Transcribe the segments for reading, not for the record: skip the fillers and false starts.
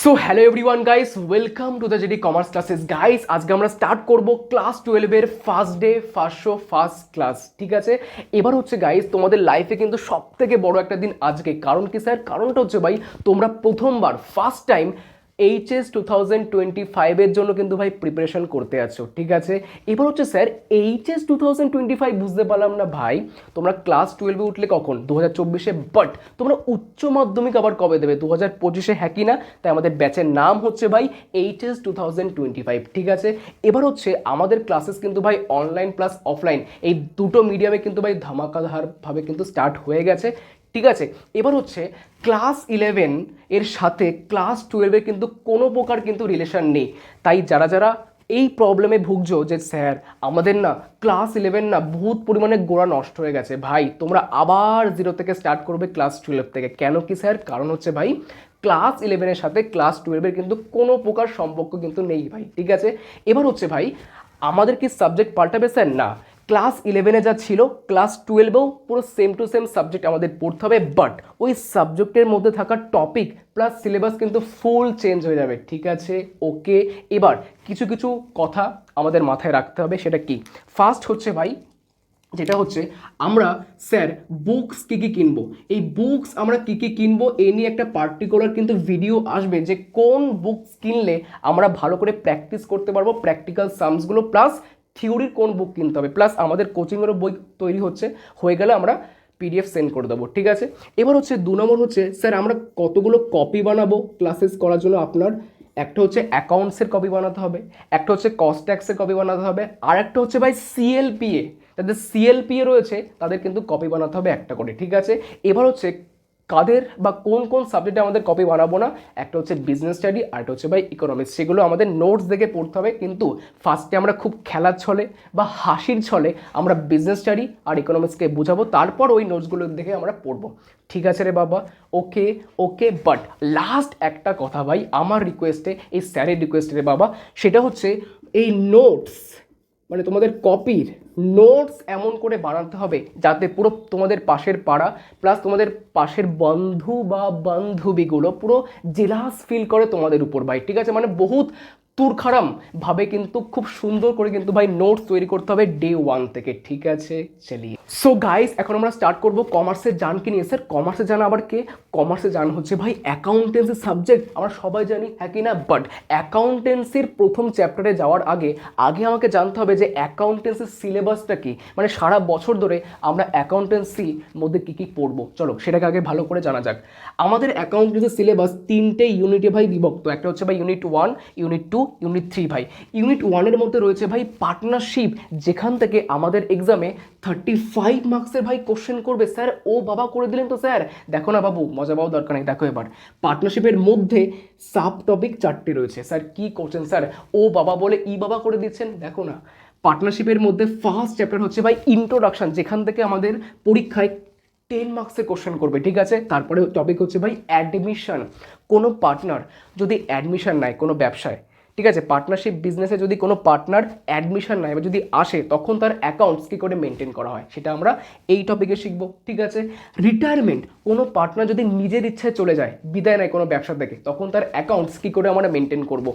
So hello everyone guys, welcome to the JD commerce classes. Guys আজকে আমরা start করব class 12-এর first day first show first class. ঠিক আছে, এবার হচ্ছে গাইস তোমাদের লাইফে কিন্তু সব থেকে বড় একটা দিন আজকে। কারণ কি স্যার? কারণটা হচ্ছে ভাই তোমরা প্রথমবার ফার্স্ট টাইম এইচএস 2025-এর জন্য কিন্তু ভাই প্রিপারেশন করতে আছো। ঠিক আছে, এবার হচ্ছে স্যার এইচএস 2025 বুঝতে পারলাম না ভাই, তোমরা ক্লাস 12-এ উঠলে কখন? 2024-এ। বাট তোমরা উচ্চ মাধ্যমিক আবার কবে দেবে? 2025-এ, হ্যাঁ কি না? তাই আমাদের ব্যাচের নাম হচ্ছে ভাই এইচএস 2025। ঠিক আছে, এবার হচ্ছে আমাদের ক্লাসেস কিন্তু ভাই অনলাইন প্লাস অফলাইন এই দুটো মিডিয়ামে কিন্তু ভাই ধামাকাধারভাবে কিন্তু স্টার্ট হয়ে গেছে। ঠিক আছে, এবার হচ্ছে ক্লাস 11 এর সাথে ক্লাস 12-এর কিন্তু কোনো প্রকার কিন্তু রিলেশন নেই। তাই যারা যারা এই প্রবলেমে ভুগছো যে স্যার আমাদের না ক্লাস 11 না বহুত পরিমাণে গোড়া নষ্ট হয়ে গেছে, ভাই তোমরা আবার জিরো থেকে স্টার্ট করবে ক্লাস 12 থেকে। কেন কি স্যার? কারণ হচ্ছে ভাই ক্লাস 11-এর সাথে ক্লাস 12-এর কিন্তু কোনো প্রকার সম্পর্ক কিন্তু নেই ভাই। ঠিক আছে, এবার হচ্ছে ভাই আমাদের কি সাবজেক্ট পাল্টাবে স্যার? না, ক্লাস 11-এ যা ছিল ক্লাস 12-এও পুরো সেম টু সেম সাবজেক্ট আমাদের পড়তে হবে। বাট ওই সাবজেক্টের মধ্যে থাকা টপিক প্লাস সিলেবাস কিন্তু ফুল চেঞ্জ হয়ে যাবে। ঠিক আছে, ওকে। এবার কিছু কিছু কথা আমাদের মাথায় রাখতে হবে। সেটা কি? ফার্স্ট হচ্ছে ভাই যেটা হচ্ছে আমরা স্যার বুকস কী কী কিনবো, এই বুকস আমরা কী কী কিনবো এই নিয়ে একটা পার্টিকুলার কিন্তু ভিডিও আসবে যে কোন বুকস কিনলে আমরা ভালো করে প্র্যাকটিস করতে পারবো প্র্যাকটিক্যাল সামসগুলো, প্লাস থিওরির কোন বুক কিনতে হবে, প্লাস আমাদের কোচিংয়েরও বই তৈরি হয়ে গেলে আমরা পিডিএফ সেন্ড করে দেবো। ঠিক আছে, এবার হচ্ছে 2 নম্বর হচ্ছে স্যার আমরা কতগুলো কপি বানাবো ক্লাসেস করার জন্য। আপনার একটা হচ্ছে অ্যাকাউন্টসের কপি বানাতে হবে, একটা হচ্ছে কস্ট ট্যাক্সের কপি বানাতে হবে, আর একটা হচ্ছে ভাই সিএলপিএ, যাদের সিএলপিএ রয়েছে তাদের কিন্তু কপি বানাতে হবে একটা করে। ঠিক আছে, এবার হচ্ছে কাদের বা কোন কোন সাবজেক্টে আমাদের কপি বানাবো না, একটা হচ্ছে বিজনেস স্টাডি আর একটা হচ্ছে ভাই ইকোনমিক্স। সেগুলো আমাদের নোটস দেখে পড়তে হবে, কিন্তু ফার্স্টে আমরা খুব খেলার ছলে বা হাসির ছলে আমরা বিজনেস স্টাডি আর ইকোনমিক্সকে বোঝাবো, তারপর ওই নোটসগুলো দেখে আমরা পড়বো। ঠিক আছে রে বাবা, ওকে ওকে। বাট লাস্ট একটা কথা ভাই আমার রিকোয়েস্টে, এই স্যারের রিকোয়েস্টে রে বাবা, সেটা হচ্ছে এই নোটস মানে তোমাদের কপির নোটস এমন করে বানাতে হবে যাতে পুরো তোমাদের পাশের পাড়া প্লাস তোমাদের পাশের বন্ধু বা বান্ধবীগুলো পুরো জেলাস ফিল করে তোমাদের উপর ভাই। ঠিক আছে, মানে বহুত তুরখারাম ভাবে কিন্তু খুব সুন্দর করে কিন্তু ভাই নোটস তৈরি করতে হবে ডে 1 থেকে। ঠিক আছে, চলিয়ে। সো গাইস এখন আমরা স্টার্ট করব কমার্সের জানকে নিয়ে। স্যার কমার্সের জান আবার কে? কমার্সের জান হচ্ছে ভাই অ্যাকাউন্টেন্সি সাবজেক্ট, আমরা সবাই জানি, হ্যাঁ কি না? বাট অ্যাকাউন্টেন্সির প্রথম চ্যাপ্টারে যাওয়ার আগে আমাকে জানতে হবে যে অ্যাকাউন্টেন্সির সিলেবাসটা কি, মানে সারা বছর ধরে আমরা অ্যাকাউন্টেন্সির মধ্যে কী কী পড়বো। চলো সেটাকে আগে ভালো করে জানা যাক। আমাদের অ্যাকাউন্টেন্সির সিলেবাস 3টে ইউনিটে ভাই বিভক্ত। একটা হচ্ছে ভাই ইউনিট 1, ইউনিট 2, ইউনিট 3 ভাই। ইউনিট 1-এর মধ্যে রয়েছে ভাই পার্টনারশিপ, যেখান থেকে আমাদের এক্সামে 35 মার্কসের ভাই কোশ্চেন করবে। স্যার ও বাবা করে দিলেন তো স্যার? দেখো না বাবু, মজা পাওয়ার দরকার নেই, দেখো এবার পার্টনারশিপের মধ্যে সাব টপিক 4টে রয়েছে। স্যার কি করছেন স্যার? ও বাবা বলে ই বাবা করে দিচ্ছেন, দেখো না। পার্টনারশিপের মধ্যে ফার্স্ট চ্যাপ্টার হচ্ছে ভাই ইন্ট্রোডাকশন, যেখান থেকে আমাদের পরীক্ষায় 10 মার্কসে কোশ্চেন করবে। ঠিক আছে, তারপরে টপিক হচ্ছে ভাই অ্যাডমিশন। কোনো পার্টনার যদি অ্যাডমিশন নেয় কোনো ব্যবসায়, ঠিক আছে, পার্টনারশিপ বিজনেসে যদি কোনো পার্টনার অ্যাডমিশন নেয় বা যদি আসে, তখন তার অ্যাকাউন্টস কী করে মেনটেন করা হয় সেটা আমরা এই টপিকে শিখবো। ঠিক আছে, রিটায়ারমেন্ট, কোনো পার্টনার যদি নিজের ইচ্ছায় চলে যায়, বিদায় নেয় কোনো ব্যবসা থেকে, তখন তার অ্যাকাউন্টস কী করে আমরা মেনটেন করবো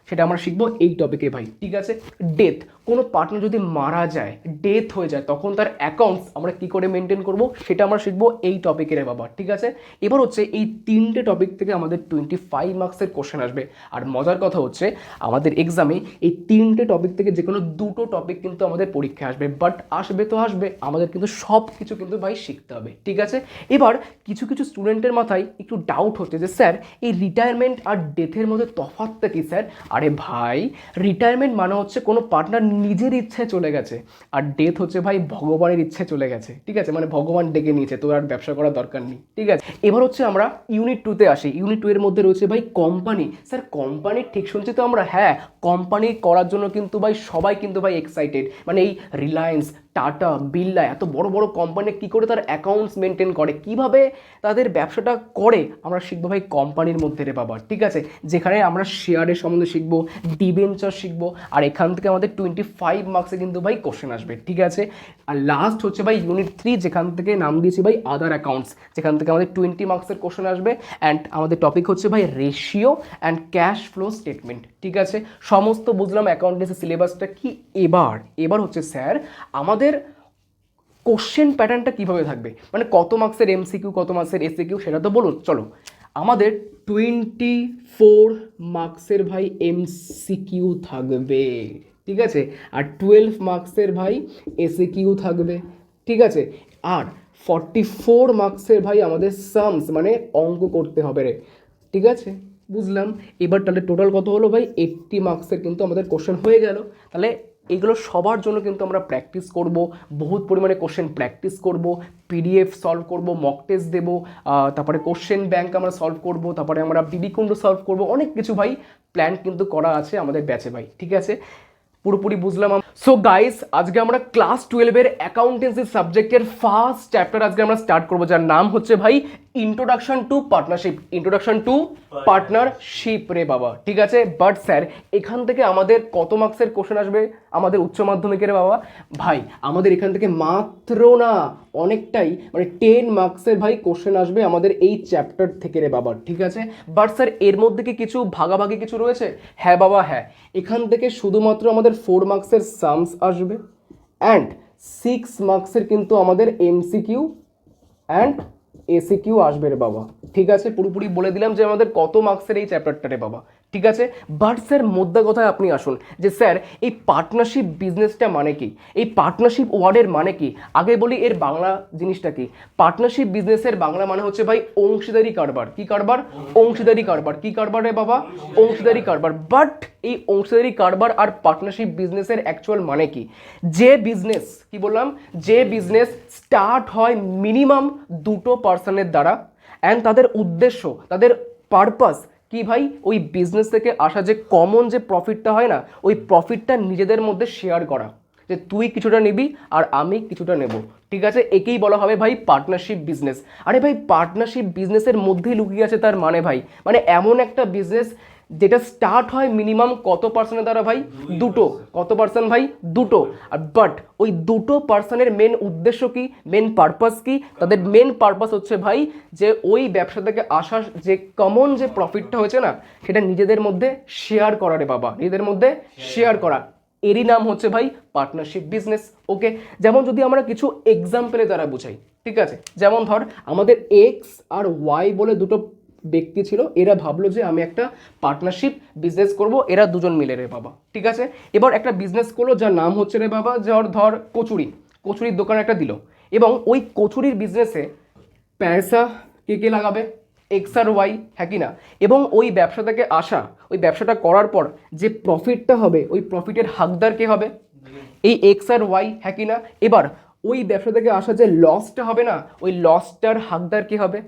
সেটা আমরা শিখবো এই টপিকে ভাই। ঠিক আছে, ডেথ, কোনো পার্টনার যদি মারা যায়, ডেথ হয়ে যায়, তখন তার অ্যাকাউন্টস আমরা কী করে মেনটেন করবো সেটা আমরা শিখবো এই টপিকে রে বাবা। ঠিক আছে, এবার হচ্ছে এই 3টে টপিক থেকে আমাদের 25 মার্কসের কোশ্চেন আসবে। আর মজার কথা হচ্ছে আমাদের এক্সামে এই 3টে টপিক থেকে যে কোনো 2টো টপিক কিন্তু আমাদের পরীক্ষায় আসবে। বাট আসবে তো আসবে, আমাদের কিন্তু সব কিছু কিন্তু ভাই শিখতে হবে। ঠিক আছে, এবার কিছু কিছু স্টুডেন্টের মাথায় একটু ডাউট হচ্ছে যে স্যার এই রিটায়ারমেন্ট আর ডেথের মধ্যে তফাৎটা কি স্যার? আরে ভাই, রিটায়ারমেন্ট মানে হচ্ছে কোনো পার্টনার নিজের ইচ্ছায় চলে গেছে, আর ডেথ হচ্ছে ভাই ভগবানের ইচ্ছায় চলে গেছে। ঠিক আছে, মানে ভগবান ডেকে নিয়েছে, তোর আর ব্যবসা করার দরকার নেই। ঠিক আছে, এবার হচ্ছে আমরা ইউনিট 2-তে আসি। ইউনিট 2-এর মধ্যে রয়েছে ভাই কোম্পানি। স্যার কোম্পানি, ঠিক শুনছি তো আমরা? হ্যাঁ, কোম্পানি করার জন্য কিন্তু ভাই সবাই কিন্তু ভাই এক্সাইটেড, মানে এই রিলায়েন্স, টাটা, বিড়লা, এত বড় বড় কোম্পানি কী করে তার অ্যাকাউন্টস মেনটেন করে, কিভাবে তাদের ব্যবসাটা করে, আমরা শিখবো ভাই কোম্পানির মধ্যে রে বাবা। ঠিক আছে, যেখানে আমরা শেয়ারের সম্বন্ধে শিখবো, ডিবেঞ্চার শিখবো, আর এখান থেকে আমাদের 25 মার্কসে কিন্তু ভাই কোশ্চেন আসবে। ঠিক আছে, আর লাস্ট হচ্ছে ভাই ইউনিট 3, যেখান থেকে নাম দিয়েছি ভাই আদার অ্যাকাউন্টস, যেখান থেকে আমাদের 20 মার্কসের কোশ্চেন আসবে। অ্যান্ড আমাদের টপিক হচ্ছে ভাই ratio and cash flow statement. ঠিক আছে, সমস্ত বুঝলাম অ্যাকাউন্টেন্সি সিলেবাসটা কি। এবার হচ্ছে স্যার আমাদের কোশ্চেন প্যাটার্নটা কীভাবে থাকবে, মানে কত মার্কসের এমসিকিউ, কত মার্কসের এসিকিউ, সেটা তো বলুন। চলো, আমাদের 24 মার্কসের ভাই এমসিকিউ থাকবে। ঠিক আছে, আর 12 মার্কসের ভাই এসিকিউ থাকবে। ঠিক আছে, আর 44 মার্কসের ভাই আমাদের সামস মানে অঙ্ক করতে হবে রে। ঠিক আছে, বুঝলাম। এবার তাহলে টোটাল কত হলো ভাই, 80 মার্কসের কিন্তু আমাদের কোশ্চেন হয়ে গেল। তাহলে এগুলো সবার জন্য কিন্তু আমরা প্র্যাকটিস করব, বহুত পরিমাণে কোশ্চেন প্র্যাকটিস করব, পিডিএফ সলভ করব, মক টেস্ট দেবো, তারপরে কোশ্চেন ব্যাংক আমরা সলভ করব, তারপরে আমরা বিবিকুণ্ড সলভ করব, অনেক কিছু ভাই প্ল্যান কিন্তু করা আছে আমাদের ব্যাচে ভাই। ঠিক আছে, পুরোপুরি বুঝলাম। সো গাইস, আজকে আমরা ক্লাস 12-এর অ্যাকাউন্টেন্সি সাবজেক্টের ফার্স্ট চ্যাপ্টার আজকে আমরা স্টার্ট করবো, যার নাম হচ্ছে ভাই introduction to partnership. Introduction to partnership রে বাবা। ঠিক আছে, বাট স্যার এখান থেকে আমাদের কত মার্কসের কোশ্চেন আসবে আমাদের উচ্চ মাধ্যমিকের বাবা? ভাই আমাদের এখান থেকে মাত্র না অনেকটাই, মানে 10 মার্কসের ভাই কোশ্চেন আসবে আমাদের এই চ্যাপ্টার থেকে রে বাবা। ঠিক আছে, বাট স্যার এর মধ্যে কি কিছু ভাগাভাগি কিছু রয়েছে? হ্যাঁ বাবা হ্যাঁ, এখান থেকে শুধুমাত্র আমাদের 4 মার্কসের সামস আসবে অ্যান্ড 6 মার্কসের কিন্তু আমাদের এমসিকিউ অ্যান্ড এসিকিউ আসবে রে বাবা। ঠিক আছে, পুরোপুরি বলে দিলাম যে আমাদের কত মার্কসের এই চ্যাপ্টারটা রে বাবা। ঠিক আছে, বাট স্যার মোদ্দা কথায় আপনি আসুন যে স্যার এই পার্টনারশিপ বিজনেসটা মানে কি, এই পার্টনারশিপ ওয়ার্ডের মানে কি। আগে বলি এর বাংলা জিনিসটা কি। পার্টনারশিপ বিজনেসের বাংলা মানে হচ্ছে ভাই অংশীদারি কারবার। কি কারবার? অংশীদারি কারবার। কি কারবার রে বাবা? অংশীদারি কারবার। বাট এই অংশীদারি কারবার আর পার্টনারশিপ বিজনেসের অ্যাকচুয়াল মানে কি? যে বিজনেস, কি বললাম, যে বিজনেস স্টার্ট হয় মিনিমাম দুটো পার্সনের দ্বারা, অ্যান্ড তাদের উদ্দেশ্য, তাদের পারপাস কি ভাই, ওই বিজনেস থেকে আসা যে কমন যে প্রফিটটা হয় না, ওই প্রফিটটা নিজেদের মধ্যে শেয়ার করা, যে তুই কিছুটা নিবি আর আমি কিছুটা নেব। ঠিক আছে, একেই বলা হবে ভাই পার্টনারশিপ বিজনেস। আরে ভাই পার্টনারশিপ বিজনেসের মধ্যেই লুকিয়ে আছে তার মানে ভাই, মানে এমন একটা বিজনেস যেটা স্টার্ট হয় মিনিমাম কত পার্সনের দ্বারা ভাই? দুটো। কত পার্সন ভাই? দুটো। আর বাট ওই দুটো পার্সনের মেন উদ্দেশ্য কি, মেন পারপাস কি? তাদের মেন পারপাস হচ্ছে ভাই যে ওই ব্যবসা থেকে আসার যে কমন যে প্রফিটটা হয়েছে না, সেটা নিজেদের মধ্যে শেয়ার করা রে বাবা, নিজেদের মধ্যে শেয়ার করা। এরই নাম হচ্ছে ভাই পার্টনারশিপ বিজনেস। ওকে, যেমন যদি আমরা কিছু এক্সাম্পলে দ্বারা বুঝাই। ঠিক আছে, যেমন ধর আমাদের এক্স আর ওয়াই বলে দুটো ব্যক্তি ছিল, এরা ভাবলো যে আমি একটা পার্টনারশিপ বিজনেস করব, এরা দুজন মিলে রে বাবা। ঠিক আছে, এবার একটা বিজনেস করলো যার নাম হচ্ছে রে বাবা, যার ধর কচুরির দোকান একটা দিল, এবং ওই কচুরির বিজনেসে পয়সা কে কে লাগাবে? এক্স আর ওয়াই, হ্যাঁ কি না? এবং ওই ব্যবসা থেকে আসা, ওই ব্যবসাটা করার পর যে প্রফিটটা হবে, ওই প্রফিটের হকদার কে হবে? এই এক্স আর ওয়াই, হ্যাঁ কি না? এবার ওই ব্যবসা থেকে আসা যে লসটা হবে না, ওই লসটার হকদার কে হবে?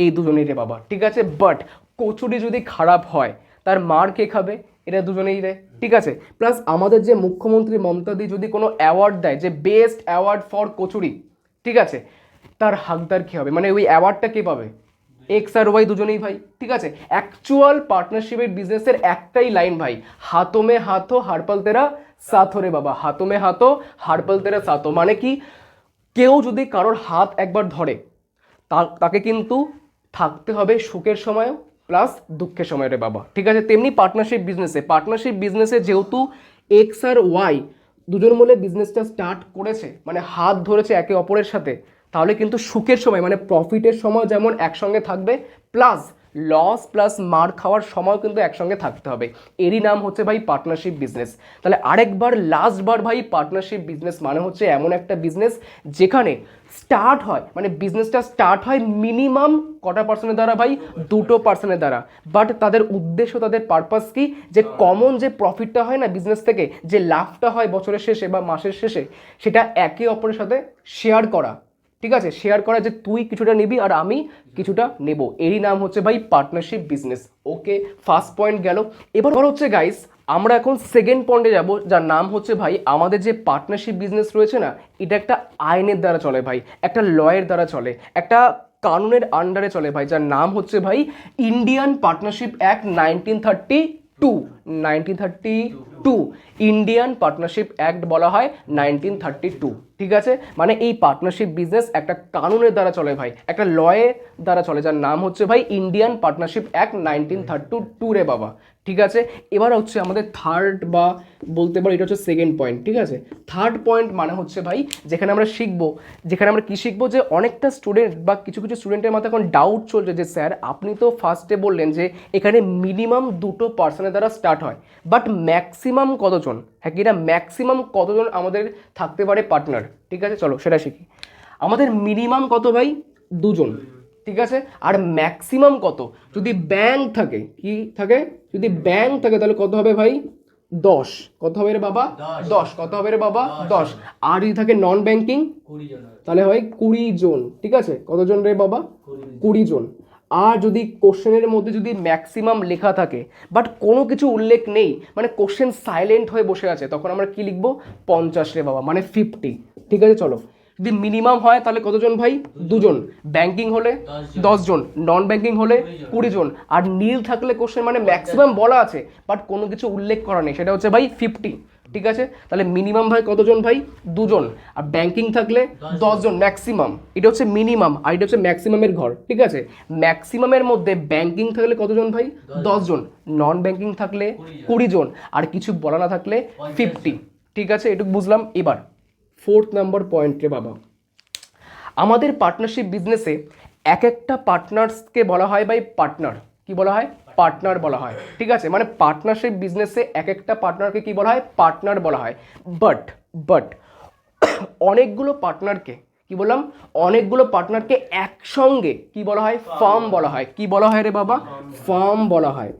এই দুজনেই রে বাবা। ঠিক আছে, বাট কচুরি যদি খারাপ হয় তার মার কে খাবে? এরা দুজনেই রে। ঠিক আছে, প্লাস আমাদের যে মুখ্যমন্ত্রী মমতাদি যদি কোনো অ্যাওয়ার্ড দেয়, যে বেস্ট অ্যাওয়ার্ড ফর কচুরি, ঠিক আছে, তার হকদার কী হবে? মানে ওই অ্যাওয়ার্ডটা কে পাবে? এক্স আর ওয়াই দুজনেই ভাই। ঠিক আছে, অ্যাকচুয়াল পার্টনারশিপের বিজনেসের একটাই লাইন ভাই, হাতো মে হাতো হারপাল তেরা সাথো রে বাবা। হাতো মে হাতো হারপাল তেরা সাথো মানে কি? কেউ যদি কারোর হাত একবার ধরে তাকে কিন্তু থাকতে হবে সুখের সময়ও প্লাস দুঃখের সময় রে বাবা। ঠিক আছে, তেমনি পার্টনারশিপ বিজনেসে যেহেতু এক্স আর ওয়াই দুজন মিলে বিজনেসটা স্টার্ট করেছে, মানে হাত ধরেছে একে অপরের সাথে, তাহলে কিন্তু সুখের সময় মানে প্রফিটের সময় যেমন একসঙ্গে থাকবে, প্লাস লস প্লাস মার খাওয়ার সময় কিন্তু একসঙ্গে থাকতে হবে। এরই নাম হচ্ছে ভাই পার্টনারশিপ বিজনেস। তাহলে আরেকবার লাস্টবার ভাই, পার্টনারশিপ বিজনেস মানে হচ্ছে এমন একটা বিজনেস যেখানে স্টার্ট হয়, মানে বিজনেসটা স্টার্ট হয় মিনিমাম কটা পার্সনের দ্বারা ভাই? দুটো পার্সনের দ্বারা। বাট তাদের উদ্দেশ্য, তাদের পারপাস কি? যে কমন যে প্রফিটটা হয় না বিজনেস থেকে, যে লাভটা হয় বছরের শেষে বা মাসের শেষে, সেটা একে অপরের সাথে শেয়ার করা, ঠিক আছে, শেয়ার করা যে তুই কিছুটা নিবি আর আমি কিছুটা নেব, এরই নাম হচ্ছে ভাই পার্টনারশিপ বিজনেস। ওকে, ফার্স্ট পয়েন্ট গেল। এবার হচ্ছে গাইস আমরা এখন সেকেন্ড পয়েন্টে যাব, যার নাম হচ্ছে ভাই আমাদের যে পার্টনারশিপ বিজনেস রয়েছে না, এটা একটা আইনের দ্বারা চলে ভাই, একটা লয়ের দ্বারা চলে, একটা কানুনের আন্ডারে চলে ভাই, যার নাম হচ্ছে ভাই Indian partnership act 1932। 1932 Indian partnership act বলা হয় 1932। ঠিক আছে, মানে এই পার্টনারশিপ বিজনেস একটা কানুনের দ্বারা চলে ভাই, একটা লয়ের দ্বারা চলে, যার নাম হচ্ছে ভাই ইন্ডিয়ান পার্টনারশিপ অ্যাক্ট 1932 রে বাবা। ঠিক আছে, এবার হচ্ছে আমাদের থার্ড বা বলতে পারি এটা হচ্ছে সেকেন্ড পয়েন্ট। ঠিক আছে, থার্ড পয়েন্ট মানে হচ্ছে ভাই যেখানে আমরা শিখবো, যেখানে আমরা কি শিখবো, যে অনেকটা স্টুডেন্ট বা কিছু কিছু স্টুডেন্টের মাথায় এখন ডাউট চলছে যে স্যার আপনি তো ফার্স্টে বললেন যে এখানে মিনিমাম 2 পার্সনের দ্বারা স্টার্ট হয়, বাট ম্যাক্সিমাম কতজন, হ্যাঁ কি না, ম্যাক্সিমাম কতজন আমাদের থাকতে পারে পার্টনার। ঠিক আছে, চলো সেটা শিখি। আমাদের মিনিমাম কত ভাই, 2জন। ঠিক আছে, আর ম্যাক্সিমাম কত, যদি ব্যাংক থাকে, কি থাকে, যদি ব্যাংক থাকে তাহলে কত হবে ভাই, 10। কত হবে রে বাবা, 10। কত হবে রে বাবা, 10। আর যদি থাকে নন ব্যাংকিং তাহলে হয় 20 জন। ঠিক আছে, কতজন রে বাবা, 20 জন। আর যদি কোশ্চেনের মধ্যে যদি ম্যাক্সিমাম লেখা থাকে বাট কোনো কিছু উল্লেখ নেই, মানে কোশ্চেন সাইলেন্ট হয়ে বসে আছে, তখন আমরা কি লিখবো, 50 রে বাবা, মানে 50। ঠিক আছে, চলো যদি মিনিমাম হয় তাহলে কতজন ভাই, 2জন, ব্যাংকিং হলে 10 জন, নন ব্যাংকিং হলে 20 জন, আর নীল থাকলে কোশ্চেন মানে ম্যাক্সিমাম বলা আছে বাট কোনো কিছু উল্লেখ করা নেই, সেটা হচ্ছে ভাই 50। ঠিক আছে, তাহলে মিনিমাম ভাই কতজন ভাই, 2জন, আর ব্যাংকিং থাকলে 10 জন ম্যাক্সিমাম। এটা হচ্ছে মিনিমাম আর এটা হচ্ছে ম্যাক্সিমামের ঘর। ঠিক আছে, ম্যাক্সিমামের মধ্যে ব্যাংকিং থাকলে কতজন ভাই, 10 জন, নন ব্যাংকিং থাকলে 20 জন, আর কিছু বলা না থাকলে 50। ঠিক আছে, এটুকু বুঝলাম। এবার ফোর্থ নাম্বার পয়েন্ট রে বাবা, আমাদের পার্টনারশিপ বিজনেসে এক একটা পার্টনার্সকে বলা হয় ভাই পার্টনার। কি বলা হয়, পার্টনার বলা হয়। ঠিক আছে, মানে পার্টনারশিপ বিজনেসে এক একটা পার্টনারকে কি বলা হয়, পার্টনার বলা হয়। বাট অনেকগুলো পার্টনারকে, কি বললাম, অনেকগুলো পার্টনারকে একসঙ্গে কি বলা হয়, ফার্ম বলা হয়। কি বলা হয় রে বাবা, ফার্ম বলা হয়।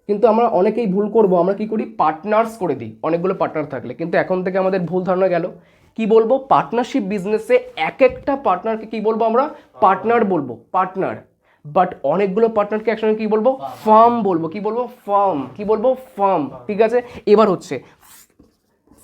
কিন্তু আমরা অনেকেই ভুল করব, আমরা কি করি, পার্টনার্স করে দিই অনেকগুলো পার্টনার থাকলে, কিন্তু এখন থেকে আমাদের ভুল ধারণা গেল। কি বলবো, পার্টনারশিপ বিজনেসে এক একটা পার্টনারকে কি বলবো আমরা, পার্টনার বলবো, পার্টনার। বাট অনেকগুলো পার্টনারকে একসঙ্গে কি বলবো, ফার্ম বলবো। কি বলবো, ফার্ম। কি বলবো, ফার্ম। ঠিক আছে, এবার হচ্ছে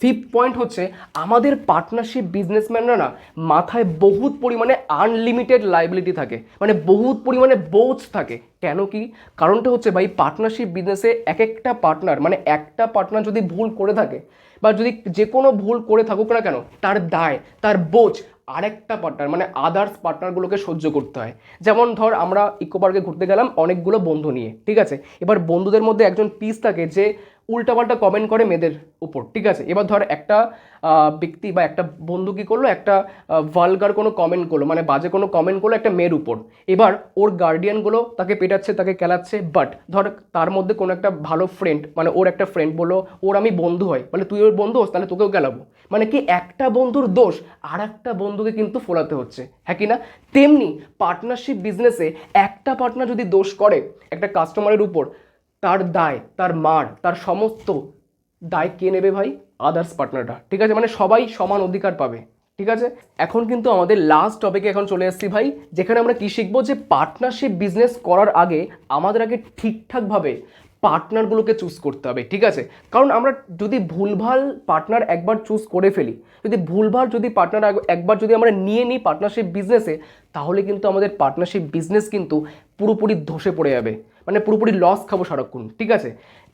ফিফথ পয়েন্ট হচ্ছে আমাদের পার্টনারশিপ বিজনেসম্যানরা না মাথায় বহুত পরিমাণে আনলিমিটেড লাইবিলিটি থাকে, মানে বহুত পরিমাণে বোঝ থাকে। কেন কি, কারণটা হচ্ছে ভাই পার্টনারশিপ বিজনেসে এক একটা পার্টনার, মানে একটা পার্টনার যদি ভুল করে থাকে বা যদি যে কোনো ভুল করে থাকুক না কেন, তার দায়, তার বোঝ আরেকটা পার্টনার মানে আদার্স পার্টনারগুলোকে সহ্য করতে হয়। যেমন ধর আমরা ইকো পার্কে ঘুরতে গেলাম অনেকগুলো বন্ধু নিয়ে। ঠিক আছে, এবার বন্ধুদের মধ্যে একজন পিস থাকে যে উল্টাপাল্টা কমেন্ট করে মেয়েদের উপর। ঠিক আছে, এবার ধর একটা ব্যক্তি বা একটা বন্ধু কী করলো, একটা ভালগার কোনো কমেন্ট করলো, মানে বাজে কোনো কমেন্ট করলো একটা মেয়ের উপর। এবার ওর গার্ডিয়ানগুলো তাকে পেটাচ্ছে, তাকে কেলাচ্ছে, বাট ধর তার মধ্যে কোনো একটা ভালো ফ্রেন্ড, মানে ওর একটা ফ্রেন্ড বললো ওর আমি বন্ধু হয়, বলে তুই ওর বন্ধু হোস তাহলে তোকেও গেলাবো। মানে কি, একটা বন্ধুর দোষ আর একটা বন্ধুকে কিন্তু ফোলাতে হচ্ছে, হ্যাঁ কি না। তেমনি পার্টনারশিপ বিজনেসে একটা পার্টনার যদি দোষ করে একটা কাস্টমারের উপর, তার দায়, তার মার, তার সমস্ত দায় কে নেবে ভাই, আদার্স পার্টনারটা। ঠিক আছে, মানে সবাই সমান অধিকার পাবে। ঠিক আছে, এখন কিন্তু আমাদের লাস্ট টপিকে এখন চলে আসছি ভাই, যেখানে আমরা কি শিখবো, যে পার্টনারশিপ বিজনেস করার আগে আমাদের আগে ঠিকঠাকভাবে পার্টনারগুলোকে চুজ করতে হবে। ঠিক আছে, কারণ আমরা যদি ভুলভাল পার্টনার একবার চুজ করে ফেলি, যদি ভুলভাল যদি পার্টনার একবার যদি আমরা নিয়ে নিই পার্টনারশিপ বিজনেসে, তাহলে কিন্তু আমাদের পার্টনারশিপ বিজনেস কিন্তু পুরোপুরি ধসে পড়ে যাবে, মানে পুরোপুরি লস খাবো সারাক্ষণ। ঠিক আছে,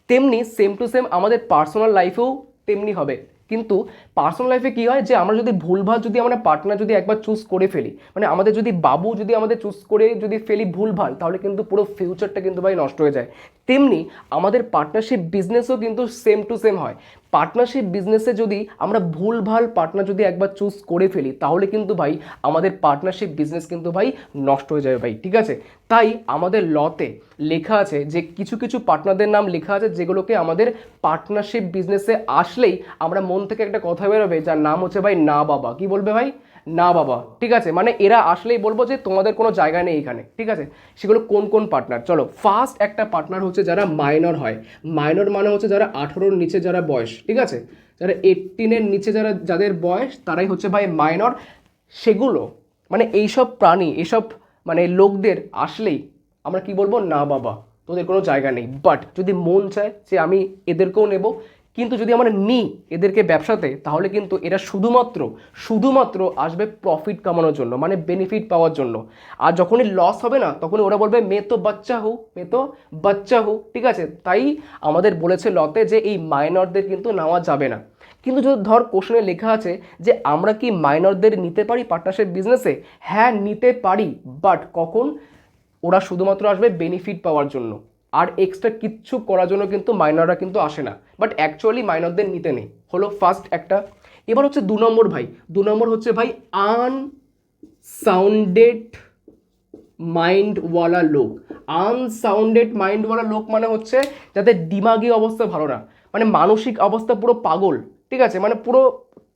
তেমনি সেম টু সেম আমাদের পার্সোনাল লাইফেও তেমনি হবে। কিন্তু পার্সোনাল লাইফে কী হয়, যে আমরা যদি ভুলভাল যদি আমরা পার্টনার যদি একবার চুজ করে ফেলি, মানে আমাদের যদি বাবু যদি আমাদের চুজ করে যদি ফেলি ভুলভাল, তাহলে কিন্তু পুরো ফিউচারটা কিন্তু ভাই নষ্ট হয়ে যায়। তেমনি আমাদের পার্টনারশিপ বিজনেসও কিন্তু সেম টু সেম হয়। পার্টনারশিপ বিজনেসে যদি আমরা ভুলভাল পার্টনার যদি একবার চুজ করে ফেলি, তাহলে কিন্তু ভাই আমাদের পার্টনারশিপ বিজনেস কিন্তু ভাই নষ্ট হয়ে যাবে ভাই। ঠিক আছে, তাই আমাদের লতে লেখা আছে যে কিছু কিছু পার্টনারদের নাম লেখা আছে যেগুলোকে আমাদের পার্টনারশিপ বিজনেসে আসলেই আমরা মন থেকে একটা কথা বেরোবে, যার নাম হচ্ছে ভাই না বাবা। কি বলবে ভাই, না বাবা। ঠিক আছে, মানে এরা আসলেই বলবো যে তোমাদের কোনো জায়গা নেই এখানে। ঠিক আছে, সেগুলো কোন কোন পার্টনার, চলো। ফার্স্ট একটা পার্টনার হচ্ছে যারা মাইনর হয়। মাইনর মানে হচ্ছে যারা 18-র নিচে যারা বয়স। ঠিক আছে, যারা 18-এর নিচে যারা যাদের বয়স তারাই হচ্ছে ভাই মাইনর। সেগুলো মানে এইসব প্রাণী, এসব মানে লোকদের আসলেই আমরা কি বলবো, না বাবা তোদের কোনো জায়গা নেই। বাট যদি মন চায় যে আমি এদেরকেও নেব, কিন্তু যদি আমরা নিই এদেরকে ব্যবসাতে, তাহলে কিন্তু এরা শুধুমাত্র শুধুমাত্র আসবে প্রফিট কামানোর জন্য, মানে বেনিফিট পাওয়ার জন্য। আর যখনই লস হবে না, তখনই ওরা বলবে মে তো বাচ্চা হু, মে তো বাচ্চা হু, ঠিক আছে। তাই আমাদের বলেছে লতে যে এই মাইনরদের কিন্তু নেওয়া যাবে না। কিন্তু যদি ধর কোশ্চেনে লেখা আছে যে আমরা কি মাইনরদের নিতে পারি পার্টনারশিপ বিজনেসে, হ্যাঁ নিতে পারি, বাট কখন, ওরা শুধুমাত্র আসবে বেনিফিট পাওয়ার জন্য, আর এক্সট্রা কিচ্ছু করার জন্য কিন্তু মাইনররা কিন্তু আসে না। বাট অ্যাকচুয়ালি মাইনরদের নিতে নেই, হলো ফার্স্ট একটা। এবার হচ্ছে 2 নম্বর ভাই, 2 নম্বর হচ্ছে ভাই আনসাউন্ডেড মাইন্ডওয়ালা লোক। আনসাউন্ডেড মাইন্ডওয়ালা লোক মানে হচ্ছে যাদের দিমাগী অবস্থা ভালো না, মানে মানসিক অবস্থা পুরো পাগল, ঠিক আছে, মানে পুরো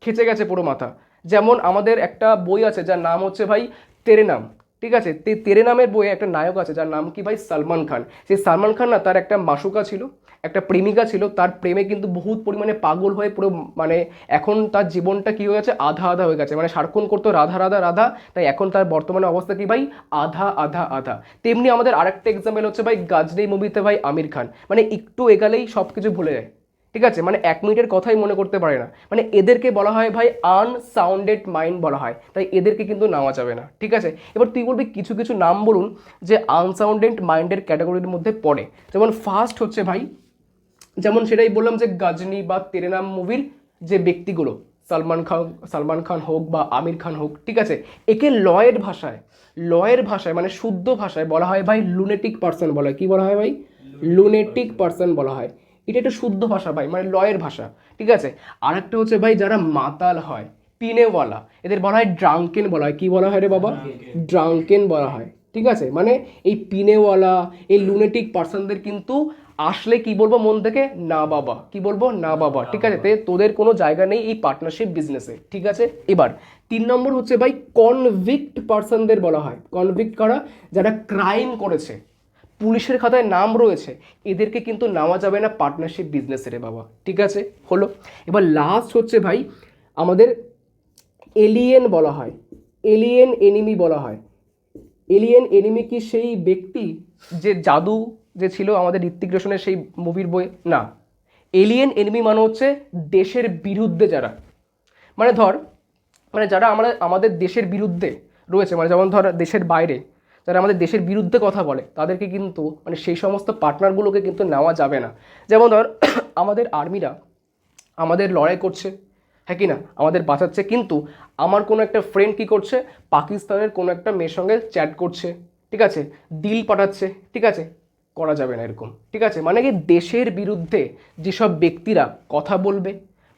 খেচে গেছে পুরো মাথা। যেমন আমাদের একটা বই আছে যার নাম হচ্ছে ভাই তেরে নাম, ঠিক আছে। তেরে নামের বইয়ে একটা নায়ক আছে যার নাম কি ভাই, সালমান খান। সেই সালমান খান না, তার একটা মাসুকা ছিল, একটা প্রেমিকা ছিল, তার প্রেমে কিন্তু বহুত পরিমাণে পাগল হয়ে পুরো মানে এখন তার জীবনটা কি হয়ে গেছে, আধা আধা হয়ে গেছে। মানে সারাক্ষণ করতো রাধা রাধা রাধা, তাই এখন তার বর্তমানে অবস্থা কি ভাই, আধা আধা আধা। তেমনি আমাদের আরেকটা এক্সাম্পল হচ্ছে ভাই গাজনি মুভিতে ভাই আমির খান, মানে একটু এগালেই সব কিছু ভুলে যায়, ঠিক আছে, মানে 1 মিনিটের কথাই মনে করতে পারে না। মানে এদেরকে বলা হয় ভাই আনসাউন্ডেড মাইন্ড বলা হয়, তাই এদেরকে কিন্তু নেওয়া যাবে না, ঠিক আছে। এবার তুই বলবি কিছু কিছু নাম বলুন যে আনসাউন্ডেড মাইন্ডের ক্যাটাগরির মধ্যে পড়ে। যেমন ফার্স্ট হচ্ছে ভাই, যেমন সেটাই বললাম যে গাজনি বা তেরে নাম মুভির যে ব্যক্তিগুলো, সালমান খান হোক বা আমির খান হোক, ঠিক আছে, একে লয়ের ভাষায় মানে শুদ্ধ ভাষায় বলা হয় ভাই লুনেটিক পার্সন বলা হয়। কি বলা হয় ভাই, লুনেটিক পার্সন বলা হয়। এটা একটা শুদ্ধ ভাষা ভাই, মানে লয়ের ভাষা, ঠিক আছে। আরেকটা হচ্ছে ভাই যারা মাতাল হয়, পিনেওয়ালা, এদের বলা হয় ড্রাঙ্কেন বলা হয়। কি বলা হয় রে বাবা, ড্রাঙ্কেন বলা হয়, ঠিক আছে। মানে এই পিনেওয়ালা, এই লুনেটিক পার্সনদের কিন্তু আসলে কি বলবো মন থেকে, না বাবা, কি বলবো, না বাবা, ঠিক আছে। তোদের কোনো জায়গা নেই এই পার্টনারশিপ বিজনেসে, ঠিক আছে। এবার 3 নম্বর হচ্ছে ভাই কনভিক্ট পার্সনদের বলা হয়। কনভিক্ট করা, যারা ক্রাইম করেছে, পুলিশের খাতায় নাম রয়েছে, এদেরকে কিন্তু নেওয়া যাবে না পার্টনারশিপ বিজনেসে রে বাবা, ঠিক আছে, হলো। এবার লাস্ট হচ্ছে ভাই আমাদের এলিয়েন বলা হয়, এলিয়েন এনিমি বলা হয়। এলিয়েন এনিমি কি সেই ব্যক্তি যে জাদু যে ছিল আমাদের ঋত্বিক রোশনের সেই মুভির বই, না। এলিয়েন এনিমি মানে হচ্ছে দেশের বিরুদ্ধে যারা, মানে ধর, মানে যারা আমরা আমাদের দেশের বিরুদ্ধে রয়েছে, মানে যেমন ধর দেশের বাইরে যারা আমাদের দেশের বিরুদ্ধে কথা বলে, তাদেরকে কিন্তু মানে সেই সমস্ত পার্টনারগুলোকে কিন্তু নেওয়া যাবে না। যেমন ধর আমাদের আর্মিরা আমাদের লড়াই করছে, হ্যাঁ কি না, আমাদের বাঁচাচ্ছে, কিন্তু আমার কোনো একটা ফ্রেন্ড কী করছে, পাকিস্তানের কোনো একটা মেয়ের সঙ্গে চ্যাট করছে, ঠিক আছে, দিল পাঠাচ্ছে, ঠিক আছে, করা যাবে না এরকম, ঠিক আছে। মানে কি দেশের বিরুদ্ধে যেসব ব্যক্তিরা কথা বলবে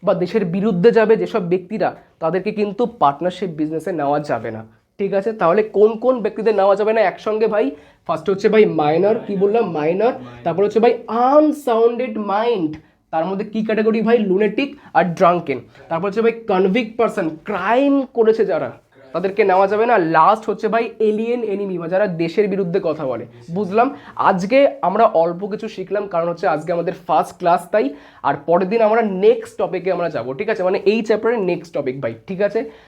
বা দেশের বিরুদ্ধে যাবে যেসব ব্যক্তিরা, তাদেরকে কিন্তু পার্টনারশিপ বিজনেসে নেওয়া যাবে না, ঠিক আছে। তাহলে কোন কোন ব্যক্তিদের নেওয়া যাবে না একসঙ্গে ভাই, ফার্স্ট হচ্ছে ভাই মাইনর, কি বললাম মাইনর, তারপর হচ্ছে ভাই আনসাউন্ডেড মাইন্ড, তার মধ্যে কি ক্যাটাগরি ভাই, লুনেটিক আর ড্রাঙ্কেন, তারপর হচ্ছে ভাই কনভিক্ট পারসন, ক্রাইম করেছে যারা, তাদেরকে নেওয়া যাবে না। লাস্ট হচ্ছে ভাই এলিয়েন এনিমি, বা যারা দেশের বিরুদ্ধে কথা বলে। বুঝলাম, আজকে আমরা অল্প কিছু শিখলাম, কারণ হচ্ছে আজকে আমাদের ফার্স্ট ক্লাস, তাই। আর পরের দিন আমরা নেক্সট টপিকে আমরা যাবো, ঠিক আছে, মানে এই চ্যাপ্টারের নেক্সট টপিক ভাই, ঠিক আছে।